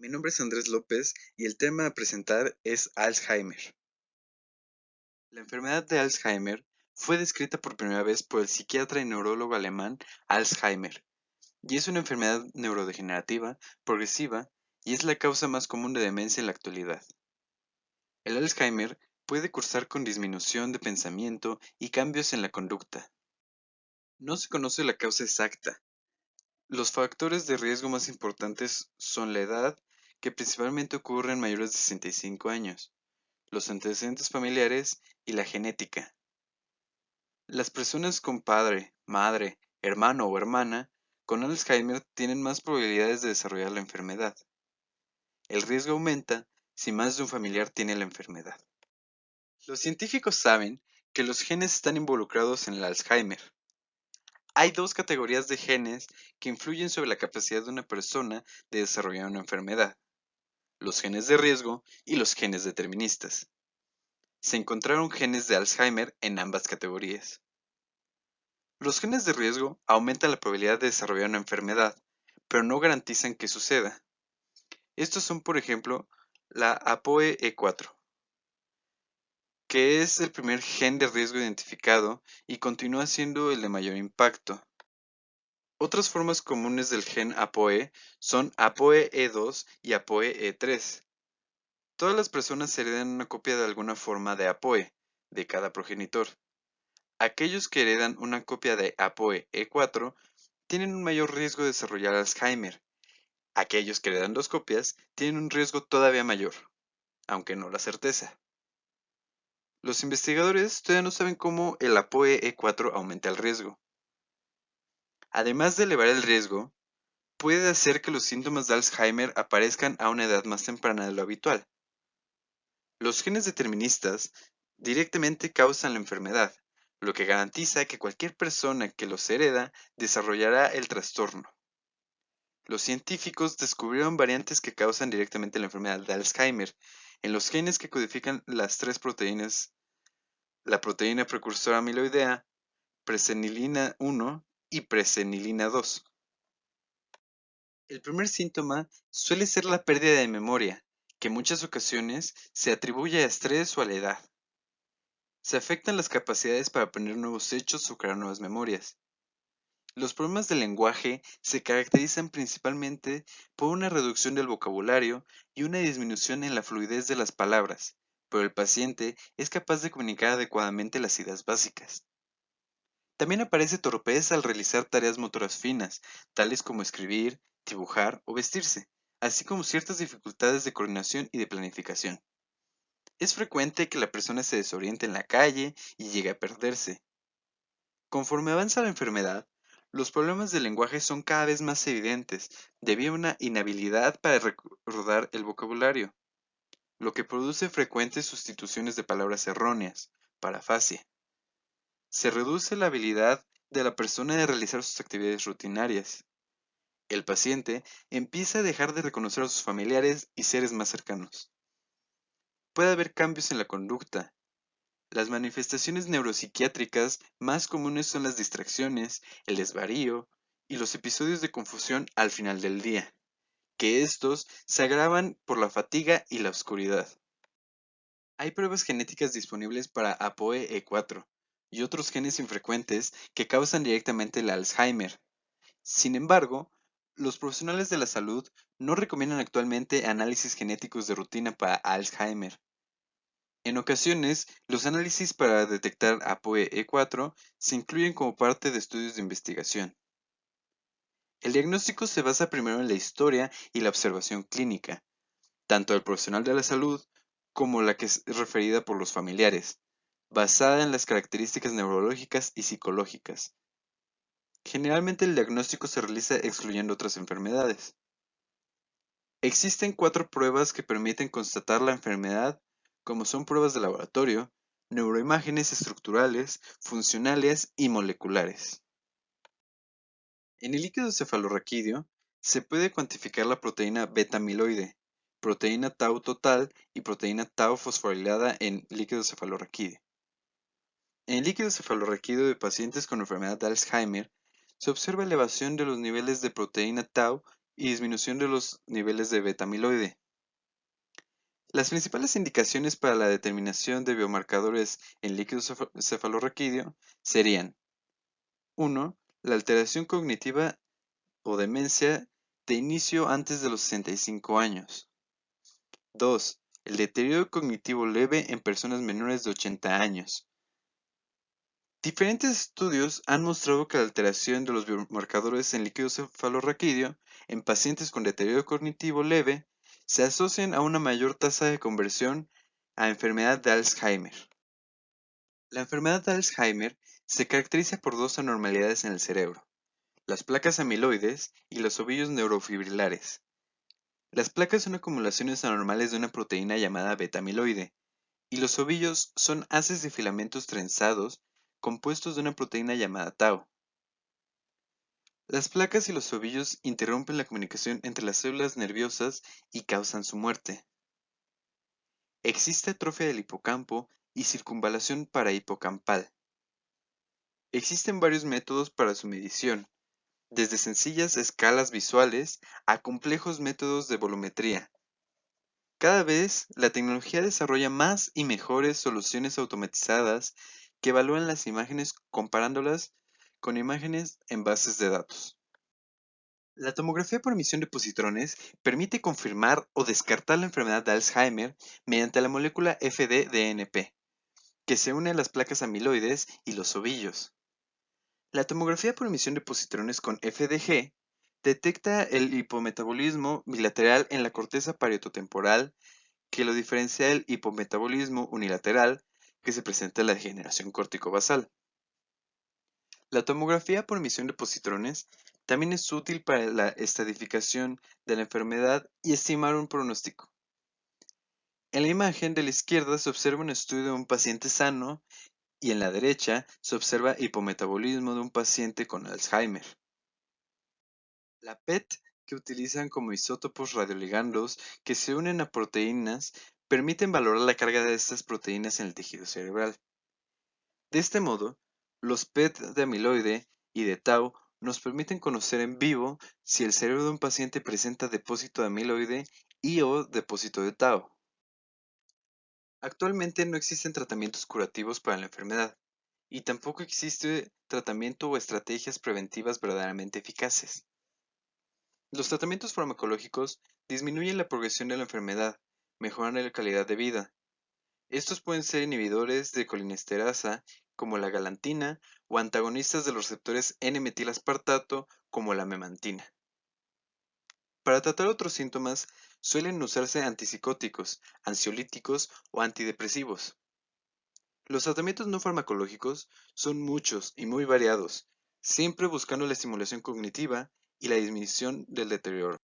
Mi nombre es Andrés López y el tema a presentar es Alzheimer. La enfermedad de Alzheimer fue descrita por primera vez por el psiquiatra y neurólogo alemán Alzheimer, y es una enfermedad neurodegenerativa, progresiva, y es la causa más común de demencia en la actualidad. El Alzheimer puede cursar con disminución de pensamiento y cambios en la conducta. No se conoce la causa exacta. Los factores de riesgo más importantes son la edad, que principalmente ocurre en mayores de 65 años, los antecedentes familiares y la genética. Las personas con padre, madre, hermano o hermana con Alzheimer tienen más probabilidades de desarrollar la enfermedad. El riesgo aumenta si más de un familiar tiene la enfermedad. Los científicos saben que los genes están involucrados en el Alzheimer. Hay dos categorías de genes que influyen sobre la capacidad de una persona de desarrollar una enfermedad: los genes de riesgo y los genes deterministas. Se encontraron genes de Alzheimer en ambas categorías. Los genes de riesgo aumentan la probabilidad de desarrollar una enfermedad, pero no garantizan que suceda. Estos son, por ejemplo, la ApoE4, que es el primer gen de riesgo identificado y continúa siendo el de mayor impacto. Otras formas comunes del gen ApoE son ApoE2 y ApoE3. Todas las personas heredan una copia de alguna forma de ApoE de cada progenitor. Aquellos que heredan una copia de ApoE4 tienen un mayor riesgo de desarrollar Alzheimer. Aquellos que heredan dos copias tienen un riesgo todavía mayor, aunque no la certeza. Los investigadores todavía no saben cómo el ApoE4 aumenta el riesgo. Además de elevar el riesgo, puede hacer que los síntomas de Alzheimer aparezcan a una edad más temprana de lo habitual. Los genes deterministas directamente causan la enfermedad, lo que garantiza que cualquier persona que los hereda desarrollará el trastorno. Los científicos descubrieron variantes que causan directamente la enfermedad de Alzheimer en los genes que codifican las tres proteínas: la proteína precursora amiloidea, presenilina 1 y presenilina 2. El primer síntoma suele ser la pérdida de memoria, que en muchas ocasiones se atribuye a estrés o a la edad. Se afectan las capacidades para aprender nuevos hechos o crear nuevas memorias. Los problemas del lenguaje se caracterizan principalmente por una reducción del vocabulario y una disminución en la fluidez de las palabras, pero el paciente es capaz de comunicar adecuadamente las ideas básicas. También aparece torpeza al realizar tareas motoras finas, tales como escribir, dibujar o vestirse, así como ciertas dificultades de coordinación y de planificación. Es frecuente que la persona se desoriente en la calle y llegue a perderse. Conforme avanza la enfermedad, los problemas del lenguaje son cada vez más evidentes debido a una inhabilidad para recordar el vocabulario, lo que produce frecuentes sustituciones de palabras erróneas, parafasia. Se reduce la habilidad de la persona de realizar sus actividades rutinarias. El paciente empieza a dejar de reconocer a sus familiares y seres más cercanos. Puede haber cambios en la conducta. Las manifestaciones neuropsiquiátricas más comunes son las distracciones, el desvarío y los episodios de confusión al final del día, que estos se agravan por la fatiga y la oscuridad. Hay pruebas genéticas disponibles para ApoE4 y otros genes infrecuentes que causan directamente el Alzheimer. Sin embargo, los profesionales de la salud no recomiendan actualmente análisis genéticos de rutina para Alzheimer. En ocasiones, los análisis para detectar ApoE4 se incluyen como parte de estudios de investigación. El diagnóstico se basa primero en la historia y la observación clínica, tanto del profesional de la salud como la que es referida por los familiares, basada en las características neurológicas y psicológicas. Generalmente el diagnóstico se realiza excluyendo otras enfermedades. Existen 4 pruebas que permiten constatar la enfermedad, como son pruebas de laboratorio, neuroimágenes estructurales, funcionales y moleculares. En el líquido cefalorraquídeo se puede cuantificar la proteína beta-amiloide, proteína tau total y proteína tau fosforilada en líquido cefalorraquídeo. En el líquido cefalorraquídeo de pacientes con enfermedad de Alzheimer se observa elevación de los niveles de proteína tau y disminución de los niveles de beta-amiloide. Las principales indicaciones para la determinación de biomarcadores en líquido cefalorraquídeo serían: 1. La alteración cognitiva o demencia de inicio antes de los 65 años. 2. El deterioro cognitivo leve en personas menores de 80 años. Diferentes estudios han mostrado que la alteración de los biomarcadores en líquido cefalorraquídeo en pacientes con deterioro cognitivo leve se asocian a una mayor tasa de conversión a enfermedad de Alzheimer. La enfermedad de Alzheimer se caracteriza por dos anormalidades en el cerebro: las placas amiloides y los ovillos neurofibrilares. Las placas son acumulaciones anormales de una proteína llamada beta-amiloide, y los ovillos son haces de filamentos trenzados compuestos de una proteína llamada tau. Las placas y los ovillos interrumpen la comunicación entre las células nerviosas y causan su muerte. Existe atrofia del hipocampo y circunvalación parahipocampal. Existen varios métodos para su medición, desde sencillas escalas visuales a complejos métodos de volumetría. Cada vez la tecnología desarrolla más y mejores soluciones automatizadas que evalúan las imágenes comparándolas con imágenes en bases de datos. La tomografía por emisión de positrones permite confirmar o descartar la enfermedad de Alzheimer mediante la molécula FD-DNP, que se une a las placas amiloides y los ovillos. La tomografía por emisión de positrones con FDG detecta el hipometabolismo bilateral en la corteza parietotemporal, que lo diferencia del hipometabolismo unilateral que se presenta en la degeneración corticobasal. La tomografía por emisión de positrones también es útil para la estratificación de la enfermedad y estimar un pronóstico. En la imagen de la izquierda se observa un estudio de un paciente sano y en la derecha se observa hipometabolismo de un paciente con Alzheimer. La PET, que utilizan como isótopos radioligandos que se unen a proteínas, permiten valorar la carga de estas proteínas en el tejido cerebral. De este modo, los PET de amiloide y de tau nos permiten conocer en vivo si el cerebro de un paciente presenta depósito de amiloide y o depósito de tau. Actualmente no existen tratamientos curativos para la enfermedad, y tampoco existe tratamiento o estrategias preventivas verdaderamente eficaces. Los tratamientos farmacológicos disminuyen la progresión de la enfermedad, mejoran la calidad de vida. Estos pueden ser inhibidores de colinesterasa, como la galantina, o antagonistas de los receptores N-metilaspartato, como la memantina. Para tratar otros síntomas, suelen usarse antipsicóticos, ansiolíticos o antidepresivos. Los tratamientos no farmacológicos son muchos y muy variados, siempre buscando la estimulación cognitiva y la disminución del deterioro.